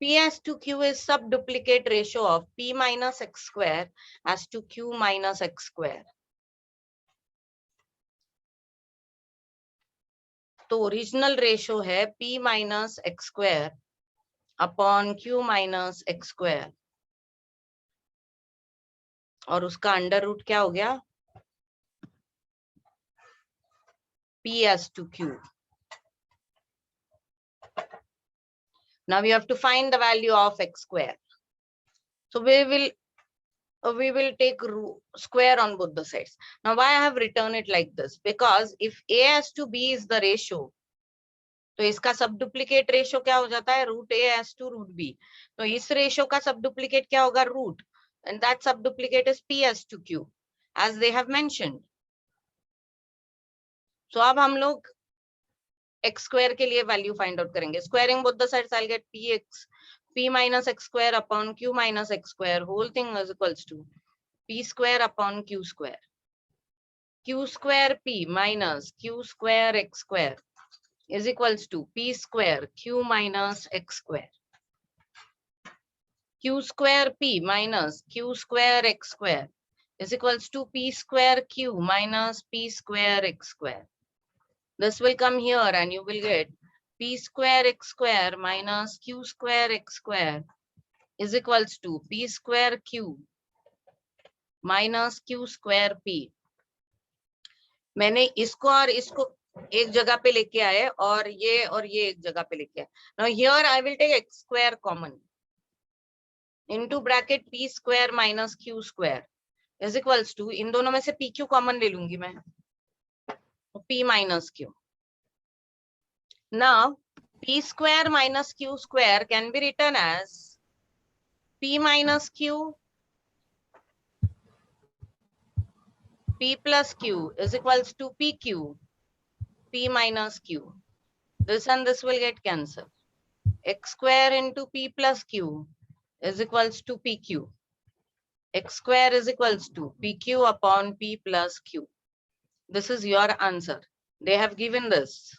P as to Q is subduplicate ratio of P minus X square as to Q minus X square. तो original ratio है P minus x square upon Q minus x square, और उसका under root क्या हो गया, P as to Q. Now we have to find the value of x square. So we will take square on both the sides. Now why I have written it like this? Because if A as to B is the ratio, तो इसका सब duplicate ratio क्या हो जाता है, root A S to root B. तो इस ratio का सब डुप्लीकेट क्या होगा, root, and that subduplicate is P S to Q as they have mentioned. So अब हम लोग एक्स स्क्वायर के लिए वैल्यू फाइंड आउट करेंगे. Squaring both the sides I will get p minus x square upon q minus x square whole thing is equals to p square upon q square. q square p minus q square x square is equals to p square q minus x square. Q square p minus q square x square is equals to p square q minus p square x square. This will come here and you will get p square x square minus q square x square is equals to p square q minus q square p. मैंने इसको और इसको एक जगह पे लेके आए और ये एक जगह पे लेके आए. Now here I will take x square common into bracket p square minus q square is equals to, इन दोनों में से पी क्यू कॉमन ले लूंगी मैं, p minus q. Now p square minus q square can be written as p minus q p plus q is equals to pq p minus q. This and this will get cancelled. X square into p plus q is equals to pq. X square is equals to pq upon p plus q. This is your answer. They have given this.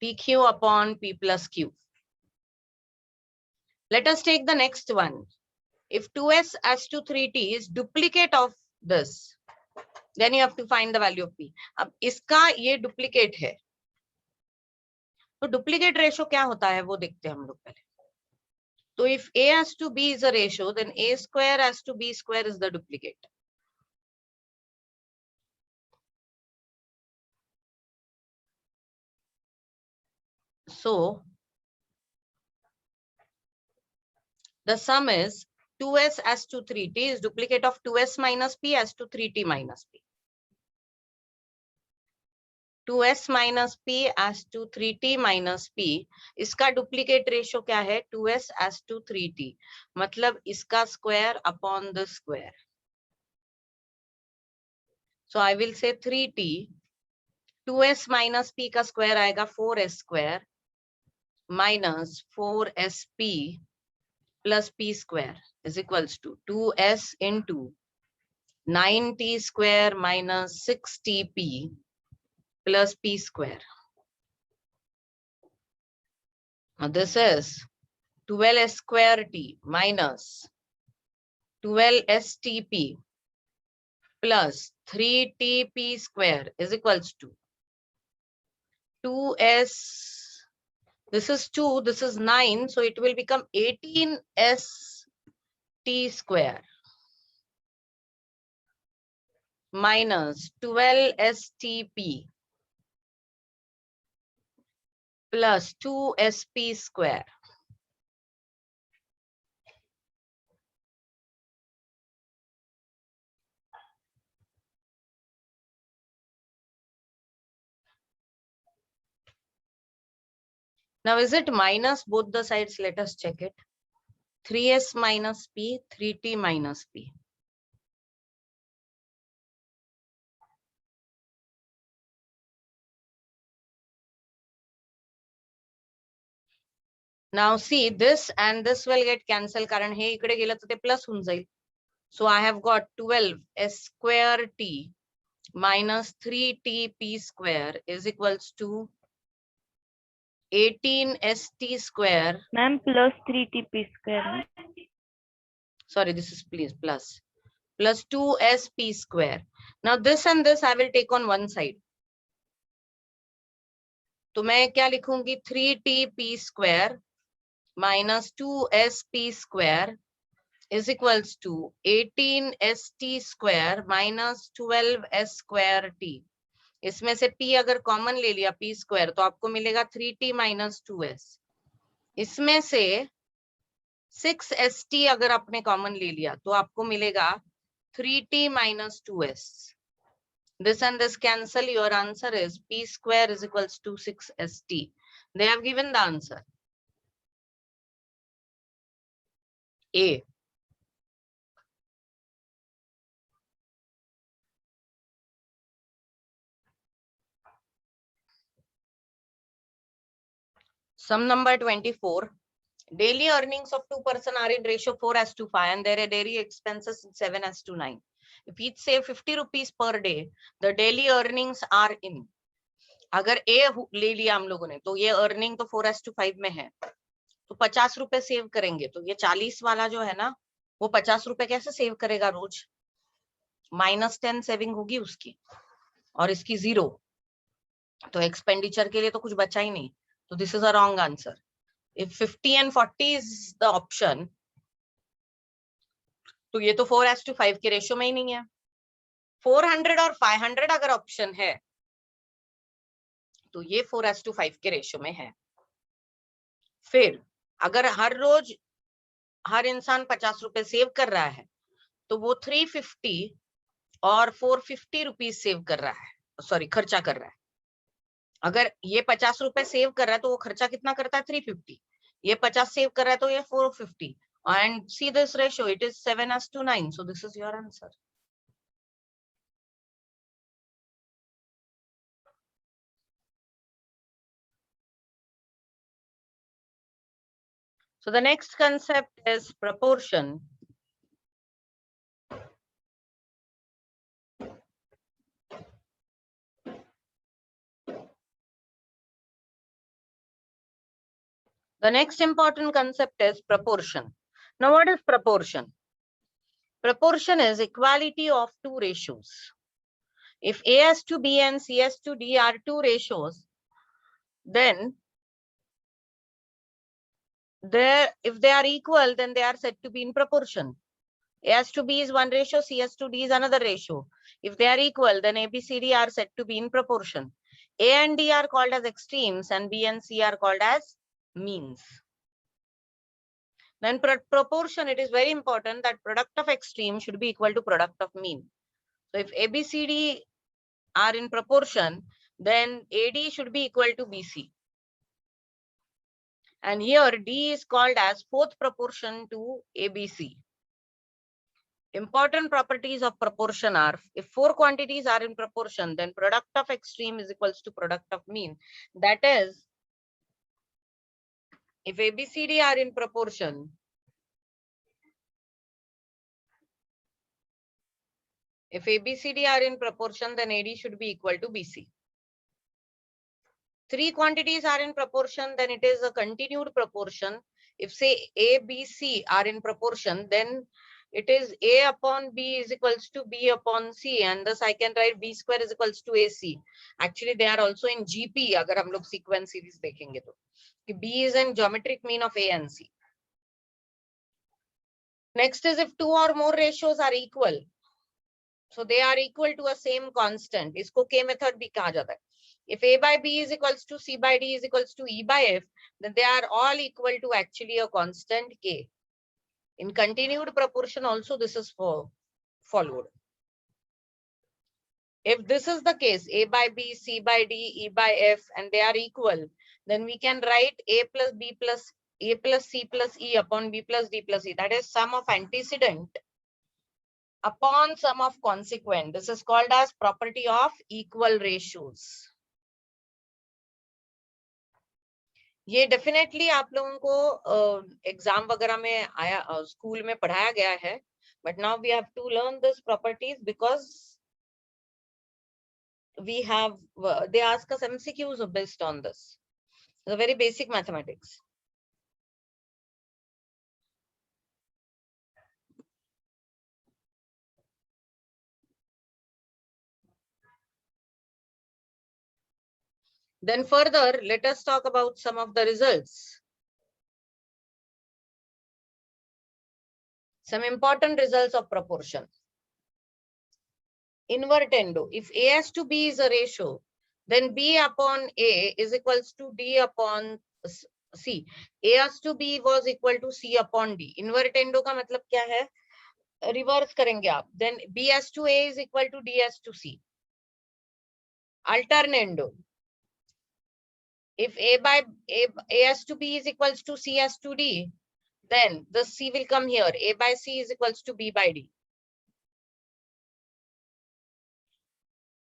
pq upon p plus q. Let us take the next one. If 2s as to 3t is duplicate of this, then you have to find the value of p. अब इसका ये duplicate है, तो duplicate ratio क्या होता है वो देखते हैं हम लोग पहले. तो if a as to b is a ratio, then a square as to b square is the duplicate. So the sum is 2s as to 3t is duplicate of 2s minus p as to 3t minus p. 2s minus p as to 3t minus p, इसका duplicate ratio क्या है, 2s as to 3t, मतलब इसका square upon the square. So I will say 3t, 2s minus p का square आएगा 4s square minus 4sp plus p square is equals to 2s into 9t square minus 6tp plus p square. Now this is 12s square t minus 12stp plus 3tp square is equals to 2s, this is 2, this is 9, so it will become 18st square minus 12stp plus 2sp square. Now is it minus both the sides? Let us check it. 3s minus p, 3t minus p. Now see, this and this will get cancelled कारण हे इकडे गेलं तर ते plus होऊन जाईल. So I have got 12s square t minus 3tp square is equals to 18st square. Ma'am, plus 3TP square. Sorry, this is please plus 2sp square. Now this and this I will take on one side. तो मैं क्या लिखूंगी 3tp square minus 2sp square is equals to 18st square minus 12s square t. इसमें से p अगर common ले लिया p square तो आपको मिलेगा 3t minus 2s. इसमें से 6st अगर आपने कॉमन ले लिया तो आपको मिलेगा 3t minus 2s. This and this cancel. Your answer is p square is equals to 6st. They have given the answer. A. Sum number 24. Daily earnings of two persons are in ratio 4:5 and their daily expenses 7:9. If each save 50 rupees per day, the daily earnings are in. अगर A ले लिया हम लोगों ने तो ये earning तो 4:5 में है तो 50 रुपए सेव करेंगे. तो ये 40 वाला जो है ना वो 50 रुपए कैसे सेव करेगा रोज? -10 सेविंग होगी उसकी और इसकी 0. तो एक्सपेंडिचर के लिए तो कुछ बचा ही नहीं. तो this is a wrong answer. If 50 and 40 is the option, तो ये तो 4:5 के रेशियो में ही नहीं है. 400 और 500 अगर ऑप्शन है तो ये 4:5 के रेशियो में है. फिर अगर हर रोज हर इंसान 50 रुपए सेव कर रहा है तो वो 350 और 450 रुपीज सेव कर रहा है, सॉरी खर्चा कर रहा है. अगर ये 50 रुपए सेव कर रहा है तो वो खर्चा कितना करता है 350. ये 50 सेव कर रहा है तो ये 450. And see this ratio, it is 7:9. So this is your answer. So the next concept is proportion. The next important concept is proportion. Now what is proportion? Proportion is equality of two ratios. If A to B and C to D are two ratios, then if they are equal, then they are said to be in proportion. A to B is one ratio, C to D is another ratio. If they are equal, then A, B, C, D are said to be in proportion. A and D are called as extremes and B and C are called as means. Then proportion, it is very important that product of extreme should be equal to product of mean. So if A, B, C, D are in proportion, then AD should be equal to BC. And here D is called as fourth proportion to ABC. Important properties of proportion are, if four quantities are in proportion, then product of extreme is equals to product of mean. That is, if ABCD are in proportion, then AD should be equal to BC. Three quantities are in proportion, then it is a continued proportion. If say A, B, C are in proportion, then it is A upon B is equals to B upon C, and thus I can write B square is equals to AC. Actually, they are also in GP. अगर हम लोग sequence series देखेंगे तो B is in geometric mean of A and C. Next is if two or more ratios are equal, so they are equal to a same constant. इसको K method भी कहा जाता है. If A by B is equals to C by D is equals to E by F, then they are all equal to actually a constant K. In continued proportion also this is followed. If this is the case, A by B, C by D, E by F, and they are equal, then we can write A plus B plus A plus C plus E upon B plus D plus E. That is sum of antecedent upon sum of consequent. This is called as property of equal ratios. ये definitely आप लोगों को exam वगैरह में आया, school में पढ़ाया गया है, but now we have to learn this properties because we have they ask us MCQs based on this. Very basic mathematics. Then further, let us talk about some of the results. Some important results of proportion. Invertendo. If A has to B is a ratio, then B upon A is equals to D upon C. A has to B was equal to C upon D. Invertendo का मतलब क्या है? Reverse करेंगे आप. Then B has to A is equal to D has to C. Alternando. If A has to B is equals to C has to D, then the C will come here. A by C is equals to B by D.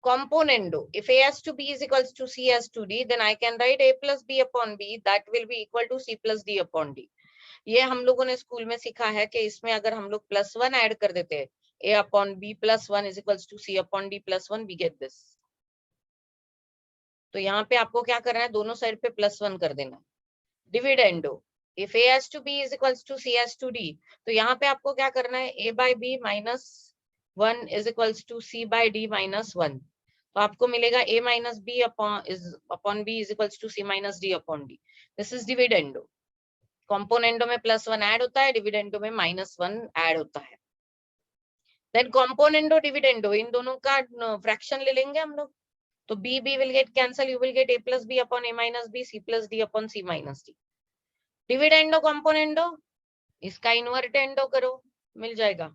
Componendo. If A has to B is equals to C has to D, then I can write A plus B upon B. That will be equal to C plus D upon D. ये हम लोगों ने school में सीखा है कि इसमें अगर हम लोग +1 ऐड कर देते हैं, A upon B plus 1 is equals to C upon D plus 1, we get this. तो यहाँ पे आपको क्या करना है, दोनों साइड पे +1 कर देना. Dividendo. If A has to B is equals to C has to D, तो यहाँ पे आपको क्या करना है, A by B minus 1 is equals to C by D minus 1. तो आपको मिलेगा A minus B upon B is equals to C minus D upon D. This is dividendo. Componendo में +1 ऐड होता है, dividendo में -1 ऐड होता है. Then componendo dividendo इन दोनों का फ्रैक्शन ले लेंगे हम लोग. तो B will get cancel, you will get A plus B upon A minus B, C plus D upon C minus D. Dividendo componendo, इसका इन्वर्टेंडो करो, मिल जाएगा.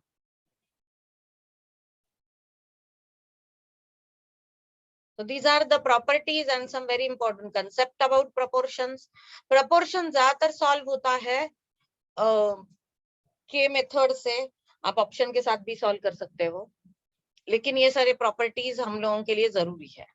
So these are the properties and some very important concept about proportions. Proportion ज्यादातर solve होता है के method से. आप option के साथ भी सॉल्व कर सकते हो, लेकिन ये सारे प्रॉपर्टीज हम लोगों के लिए जरूरी है.